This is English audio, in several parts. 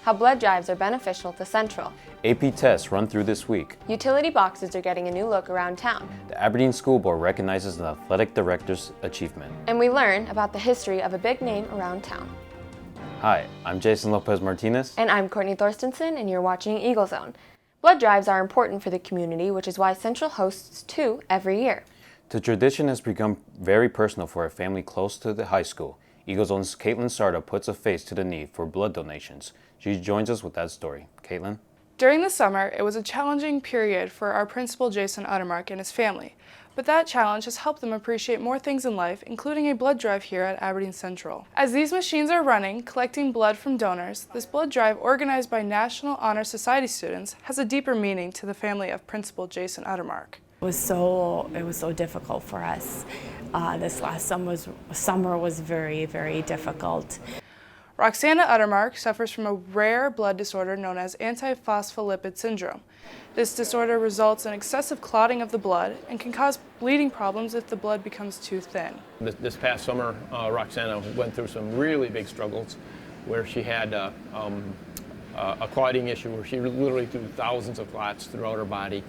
How blood drives are beneficial to Central. AP tests run through this week. Utility boxes are getting a new look around town. The Aberdeen School Board recognizes an athletic director's achievement. And we learn about the history of a big name around town. Hi, I'm Jason Lopez Martinez. And I'm Courtney Thorstensen, and you're watching Eagle Zone. Blood drives are important for the community, which is why Central hosts 2 every year. The tradition has become very personal for a family close to the high school. Eagle Zone's Caitlin Sarda puts a face to the need for blood donations. She joins us with that story. Caitlin? During the summer, it was a challenging period for our principal Jason Uttermark and his family, but that challenge has helped them appreciate more things in life, including a blood drive here at Aberdeen Central. As these machines are running, collecting blood from donors, this blood drive organized by National Honor Society students has a deeper meaning to the family of Principal Jason Uttermark. It was so difficult for us. This last summer was very, very difficult. Roxana Uttermark suffers from a rare blood disorder known as antiphospholipid syndrome. This disorder results in excessive clotting of the blood and can cause bleeding problems if the blood becomes too thin. This past summer, Roxana went through some really big struggles where she had a clotting issue where she literally threw thousands of clots throughout her body.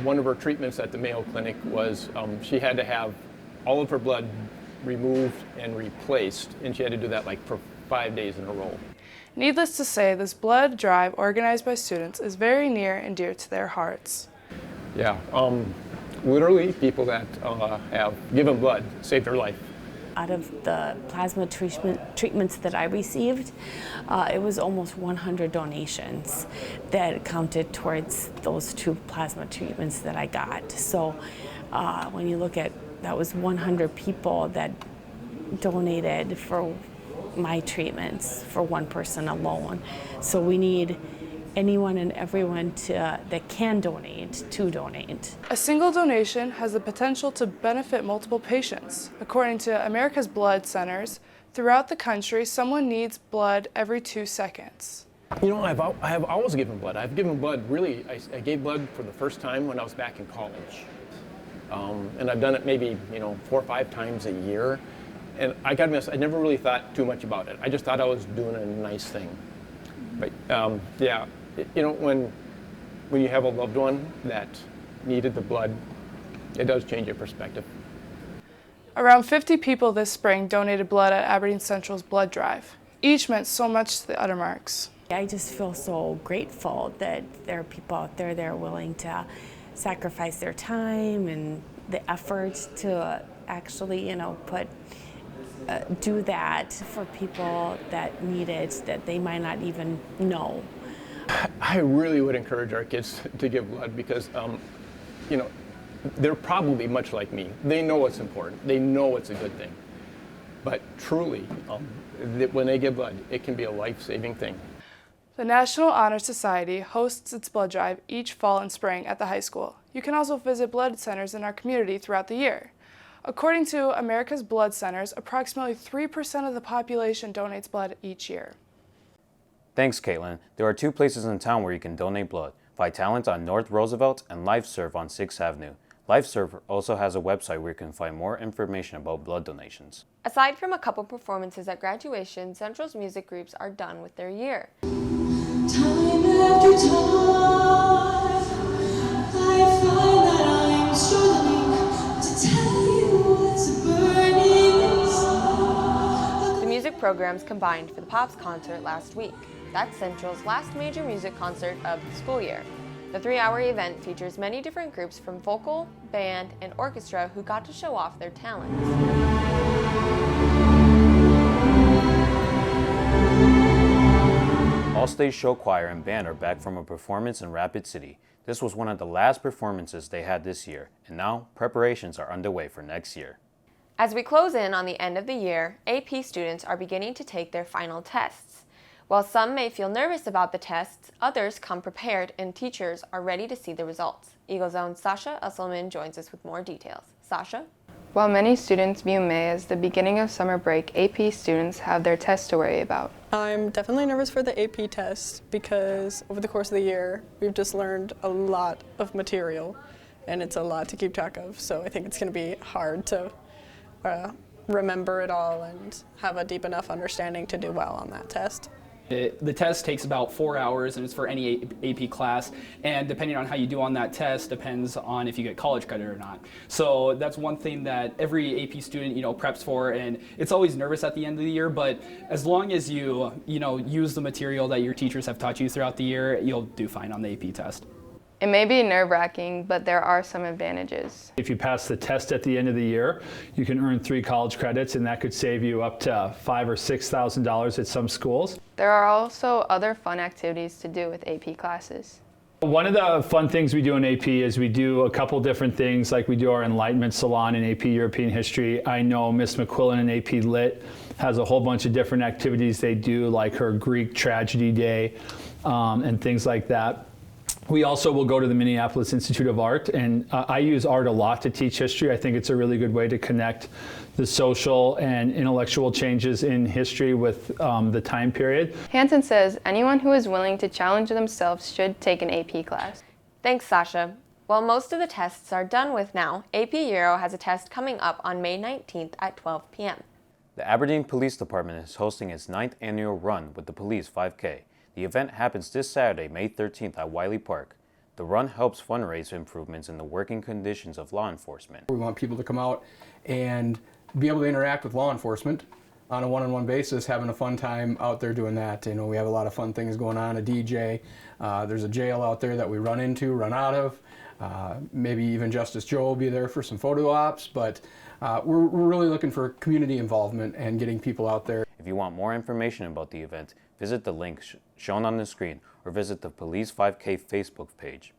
One of her treatments at the Mayo Clinic was she had to have all of her blood removed and replaced, and she had to do that like for 5 days in a row. Needless to say, this blood drive organized by students is very near and dear to their hearts. Yeah, literally people that have given blood saved her life. Out of the plasma treatments that I received, it was almost 100 donations that counted towards those 2 plasma treatments that I got. So when you look at that, was 100 people that donated for my treatments for one person alone. So we need anyone and everyone that can donate to donate. A single donation has the potential to benefit multiple patients. According to America's Blood Centers, throughout the country, someone needs blood every 2 seconds. You know, I have always given blood. I've given blood really, I gave blood for the first time when I was back in college. And I've done it maybe, 4 or 5 times a year. And I gotta be honest, I never really thought too much about it. I just thought I was doing a nice thing. But yeah, when you have a loved one that needed the blood, it does change your perspective. Around 50 people this spring donated blood at Aberdeen Central's blood drive. Each meant so much to the Uttermarks. I just feel so grateful that there are people out there that are willing to sacrifice their time and the effort to actually, do that for people that need it, that they might not even know. I really would encourage our kids to give blood because, they're probably much like me. They know it's important. They know it's a good thing. But truly, when they give blood, it can be a life-saving thing. The National Honor Society hosts its blood drive each fall and spring at the high school. You can also visit blood centers in our community throughout the year. According to America's Blood Centers, approximately 3% of the population donates blood each year. Thanks, Caitlin. There are 2 places in town where you can donate blood: Vitalant on North Roosevelt and LifeServe on 6th Avenue. LifeServe also has a website where you can find more information about blood donations. Aside from a couple performances at graduation, Central's music groups are done with their year. Time after time, I find that I'm struggling to tell you what's burning inside. The music programs combined for the Pops concert last week. That's Central's last major music concert of the school year. The 3-hour event features many different groups from vocal, band, and orchestra who got to show off their talents. All-Stage Show Choir and Band are back from a performance in Rapid City. This was one of the last performances they had this year, and now preparations are underway for next year. As we close in on the end of the year, AP students are beginning to take their final tests. While some may feel nervous about the tests, others come prepared and teachers are ready to see the results. Eagle Zone's Sasha Usselman joins us with more details. Sasha? While many students view May as the beginning of summer break, AP students have their tests to worry about. I'm definitely nervous for the AP test because over the course of the year, we've just learned a lot of material and it's a lot to keep track of. So I think it's going to be hard to remember it all and have a deep enough understanding to do well on that test. The test takes about 4 hours and it's for any AP class, and depending on how you do on that test depends on if you get college credit or not. So that's one thing that every AP student preps for, and it's always nervous at the end of the year, but as long as you use the material that your teachers have taught you throughout the year, you'll do fine on the AP test. It may be nerve-wracking, but there are some advantages. If you pass the test at the end of the year, you can earn 3 college credits, and that could save you up to $5,000 or $6,000 at some schools. There are also other fun activities to do with AP classes. One of the fun things we do in AP is we do a couple different things, like we do our Enlightenment Salon in AP European History. I know Miss McQuillan in AP Lit has a whole bunch of different activities they do, like her Greek Tragedy Day and things like that. We also will go to the Minneapolis Institute of Art, and I use art a lot to teach history. I think it's a really good way to connect the social and intellectual changes in history with the time period. Hansen says anyone who is willing to challenge themselves should take an AP class. Thanks, Sasha. While most of the tests are done with now, AP Euro has a test coming up on May 19th at 12 p.m. The Aberdeen Police Department is hosting its 9th annual Run with the Police 5K. The event happens this Saturday, May 13th at Wiley Park. The run helps fundraise improvements in the working conditions of law enforcement. We want people to come out and be able to interact with law enforcement on a one-on-one basis, having a fun time out there doing that. We have a lot of fun things going on, a DJ. There's a jail out there that we run out of. Maybe even Justice Joe will be there for some photo ops, but we're really looking for community involvement and getting people out there. If you want more information about the event, visit the link shown on the screen or visit the Police 5K Facebook page.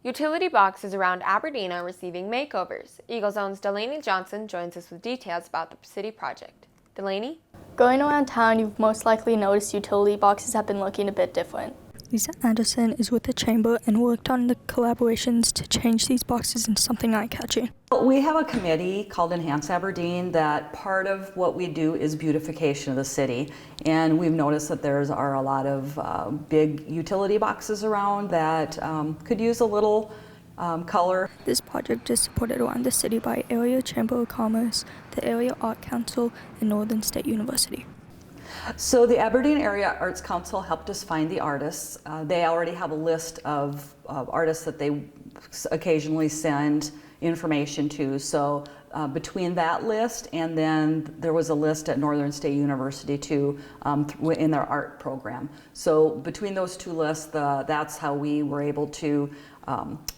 Utility boxes around Aberdeen are receiving makeovers. Eagle Zone's Delaney Johnson joins us with details about the city project. Delaney? Going around town, you've most likely noticed utility boxes have been looking a bit different. Lisa Anderson is with the Chamber and worked on the collaborations to change these boxes into something eye-catching. We have a committee called Enhance Aberdeen that part of what we do is beautification of the city, and we've noticed that there are a lot of big utility boxes around that could use a little color. This project is supported around the city by Area Chamber of Commerce, the Area Art Council, and Northern State University. So the Aberdeen Area Arts Council helped us find the artists. They already have a list of artists that they occasionally send information to. So between that list and then there was a list at Northern State University too in their art program. So between those two lists, that's how we were able to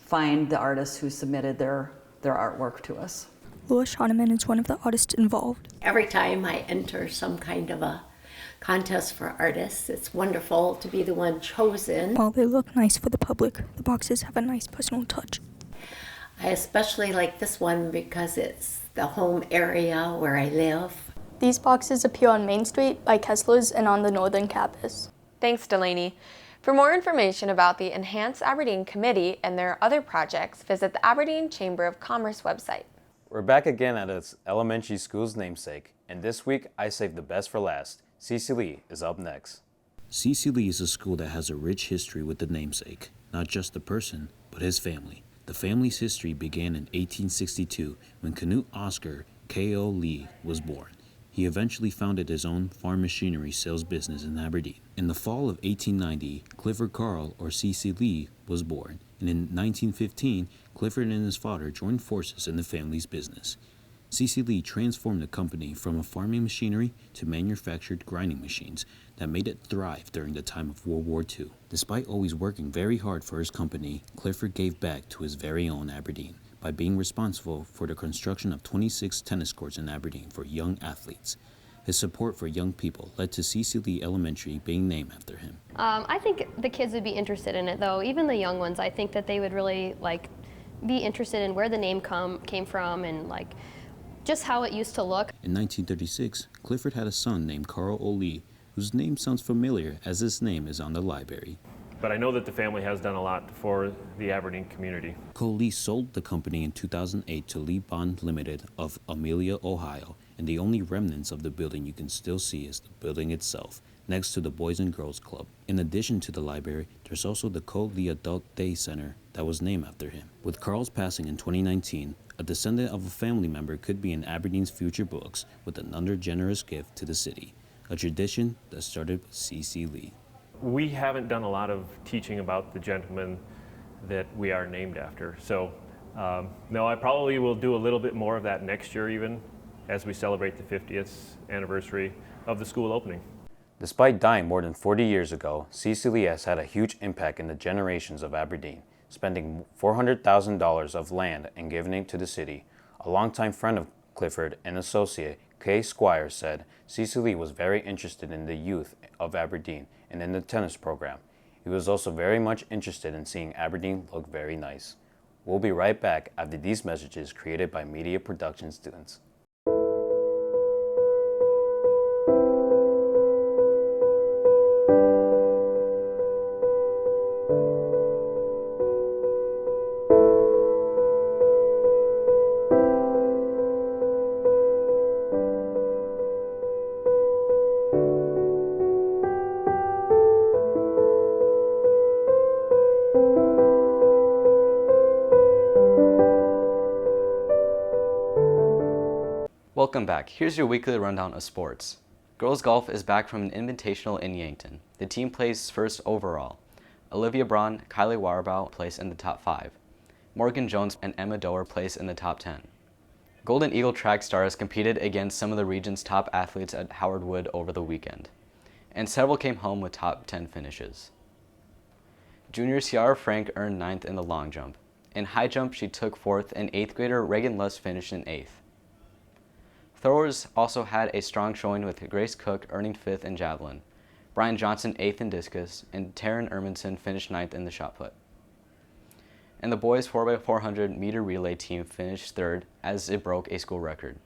find the artists who submitted their artwork to us. Laura Shoneman is one of the artists involved. Every time I enter some kind of a contest for artists, it's wonderful to be the one chosen. While they look nice for the public, the boxes have a nice personal touch. I especially like this one because it's the home area where I live. These boxes appear on Main Street, by Kessler's, and on the northern campus. Thanks, Delaney. For more information about the Enhance Aberdeen Committee and their other projects, visit the Aberdeen Chamber of Commerce website. We're back again at its elementary school's namesake, and this week I saved the best for last. C.C. Lee is up next. C.C. Lee is a school that has a rich history with the namesake, not just the person, but his family. The family's history began in 1862 when Canute Oscar K.O. Lee was born. He eventually founded his own farm machinery sales business in Aberdeen. In the fall of 1890, Clifford Carl, or C.C. Lee, was born, and in 1915, Clifford and his father joined forces in the family's business. C.C. Lee transformed the company from a farming machinery to manufactured grinding machines that made it thrive during the time of World War II. Despite always working very hard for his company, Clifford gave back to his very own Aberdeen by being responsible for the construction of 26 tennis courts in Aberdeen for young athletes. His support for young people led to C.C. Lee Elementary being named after him. I think the kids would be interested in it, though. Even the young ones, I think that they would really be interested in where the name came from and just how it used to look. In 1936, Clifford had a son named Carl O. Lee, whose name sounds familiar as his name is on the library. But I know that the family has done a lot for the Aberdeen community. Cole Lee sold the company in 2008 to Lee Bond Limited of Amelia, Ohio, and the only remnants of the building you can still see is the building itself, next to the Boys and Girls Club. In addition to the library, there's also the Cole Lee Adult Day Center that was named after him. With Carl's passing in 2019, a descendant of a family member could be in Aberdeen's future books with another generous gift to the city. a tradition that started with C.C. Lee. We haven't done a lot of teaching about the gentleman that we are named after. So no, I probably will do a little bit more of that next year even as we celebrate the 50th anniversary of the school opening. Despite dying more than 40 years ago, C.C. Lee has had a huge impact in the generations of Aberdeen, spending $400,000 of land and giving it to the city. A longtime friend of Clifford and associate, Kay Squires, said C.C. Lee was very interested in the youth of Aberdeen and in the tennis program. He was also very much interested in seeing Aberdeen look very nice. We'll be right back after these messages created by media production students. Welcome back. Here's your weekly rundown of sports. Girls golf is back from an invitational in Yankton. The team placed first overall. Olivia Braun, Kylie Warbaugh placed in the top 5. Morgan Jones and Emma Doer placed in the top 10. Golden Eagle track stars competed against some of the region's top athletes at Howard Wood over the weekend, and several came home with top 10 finishes. Junior Ciara Frank earned 9th in the long jump. In high jump, she took 4th, and 8th grader Reagan Lust finished in 8th. Throwers also had a strong showing with Grace Cook earning 5th in javelin, Brian Johnson 8th in discus, and Taryn Ermanson finished 9th in the shot put. And the boys 4x400 meter relay team finished 3rd as it broke a school record.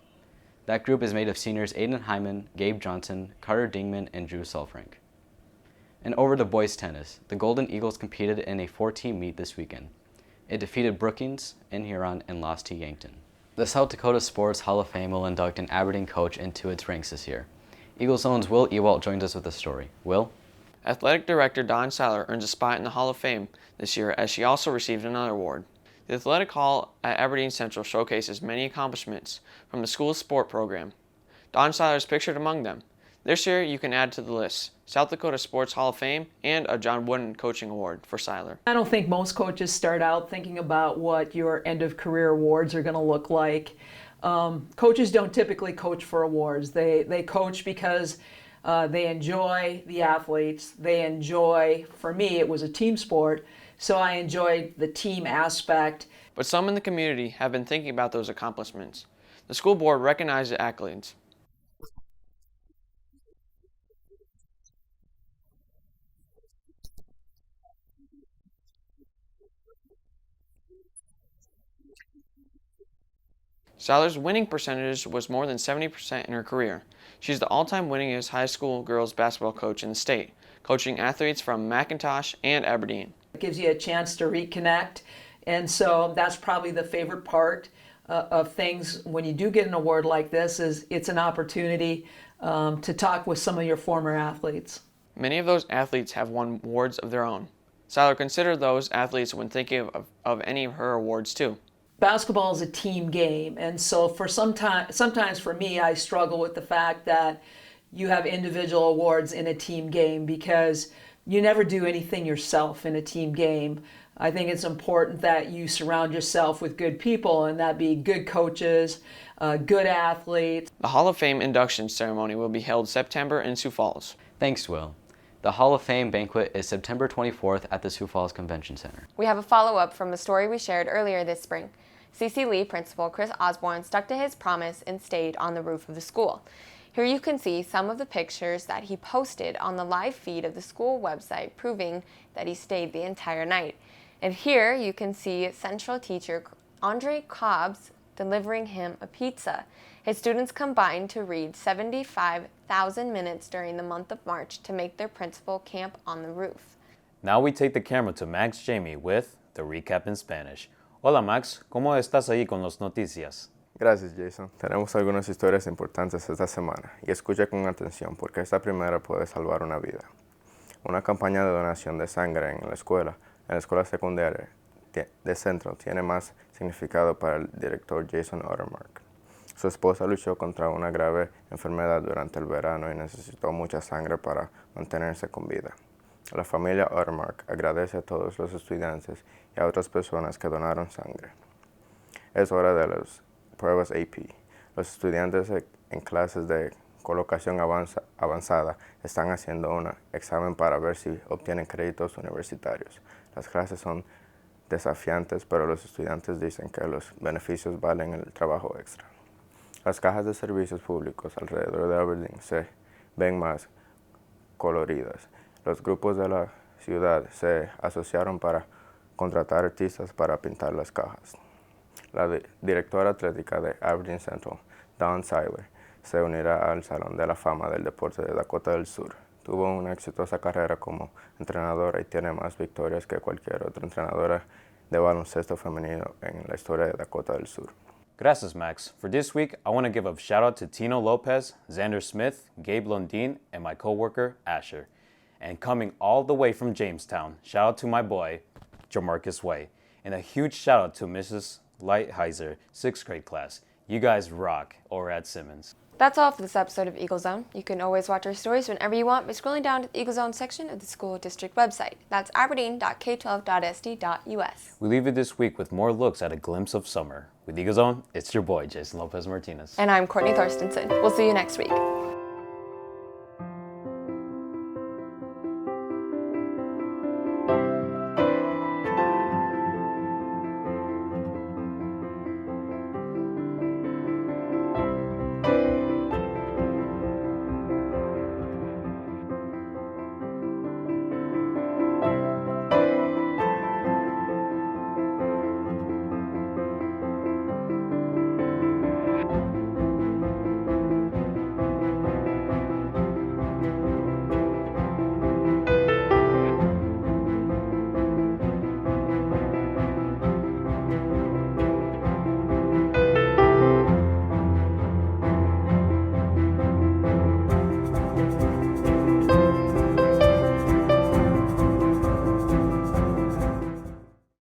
That group is made of seniors Aiden Hyman, Gabe Johnson, Carter Dingman, and Drew Selfrank. And over to boys tennis, the Golden Eagles competed in a 4-team meet this weekend. It defeated Brookings in Huron and lost to Yankton. The South Dakota Sports Hall of Fame will induct an Aberdeen coach into its ranks this year. Eagles Zone's Will Ewalt joins us with the story. Will? Athletic Director Dawn Seiler earns a spot in the Hall of Fame this year as she also received another award. The Athletic Hall at Aberdeen Central showcases many accomplishments from the school's sport program. Dawn Seiler is pictured among them. This year, you can add to the list South Dakota Sports Hall of Fame and a John Wooden Coaching Award for Seiler. I don't think most coaches start out thinking about what your end-of-career awards are going to look like. Coaches don't typically coach for awards. They coach because they enjoy the athletes. They enjoy, for me, it was a team sport, so I enjoyed the team aspect. But some in the community have been thinking about those accomplishments. The school board recognized the accolades. Seiler's winning percentage was more than 70% in her career. She's the all-time winningest high school girls basketball coach in the state, coaching athletes from McIntosh and Aberdeen. It gives you a chance to reconnect, and so that's probably the favorite part of things when you do get an award like this is it's an opportunity to talk with some of your former athletes. Many of those athletes have won awards of their own. Seiler considered those athletes when thinking of any of her awards too. Basketball is a team game, and so sometimes for me, I struggle with the fact that you have individual awards in a team game because you never do anything yourself in a team game. I think it's important that you surround yourself with good people, and that be good coaches, good athletes. The Hall of Fame induction ceremony will be held September in Sioux Falls. Thanks, Will. The Hall of Fame banquet is September 24th at the Sioux Falls Convention Center. We have a follow-up from a story we shared earlier this spring. C.C. Lee principal Chris Osborne stuck to his promise and stayed on the roof of the school. Here you can see some of the pictures that he posted on the live feed of the school website proving that he stayed the entire night. And here you can see Central teacher Andre Cobbs delivering him a pizza. His students combined to read 75,000 minutes during the month of March to make their principal camp on the roof. Now we take the camera to Max Jamie with the recap in Spanish. Hola Max, ¿cómo estás ahí con las noticias? Gracias Jason. Tenemos algunas historias importantes esta semana y escucha con atención porque esta primera puede salvar una vida. Una campaña de donación de sangre en la escuela secundaria de Central tiene más significado para el director Jason Ottermark. Su esposa luchó contra una grave enfermedad durante el verano y necesitó mucha sangre para mantenerse con vida. La familia Uttermark agradece a todos los estudiantes y a otras personas que donaron sangre. Es hora de las pruebas AP. Los estudiantes en clases de colocación avanzada están haciendo un examen para ver si obtienen créditos universitarios. Las clases son desafiantes, pero los estudiantes dicen que los beneficios valen el trabajo extra. Las cajas de servicios públicos alrededor de Aberdeen se ven más coloridas. Los grupos de la ciudad se asociaron para contratar artistas para pintar las cajas. La directora atlética de Aberdeen Central, Dawn Seiler, se unirá al Salón de la Fama del Deporte de Dakota del Sur. Tuvo una exitosa carrera como entrenadora y tiene más victorias que cualquier otra entrenadora de baloncesto femenino en la historia de Dakota del Sur. Gracias, Max. For this week, I want to give a shout out to Tino Lopez, Xander Smith, Gabe Lundin, and my coworker, Asher. And coming all the way from Jamestown, shout out to my boy, Jamarcus Way. And a huge shout out to Mrs. Lightheiser, 6th grade class. You guys rock over at Simmons. That's all for this episode of Eagle Zone. You can always watch our stories whenever you want by scrolling down to the Eagle Zone section of the school district website. That's aberdeen.k12.sd.us. We leave you this week with more looks at a glimpse of summer. With Eagle Zone, it's your boy, Jason Lopez Martinez. And I'm Courtney Thorstensen. We'll see you next week.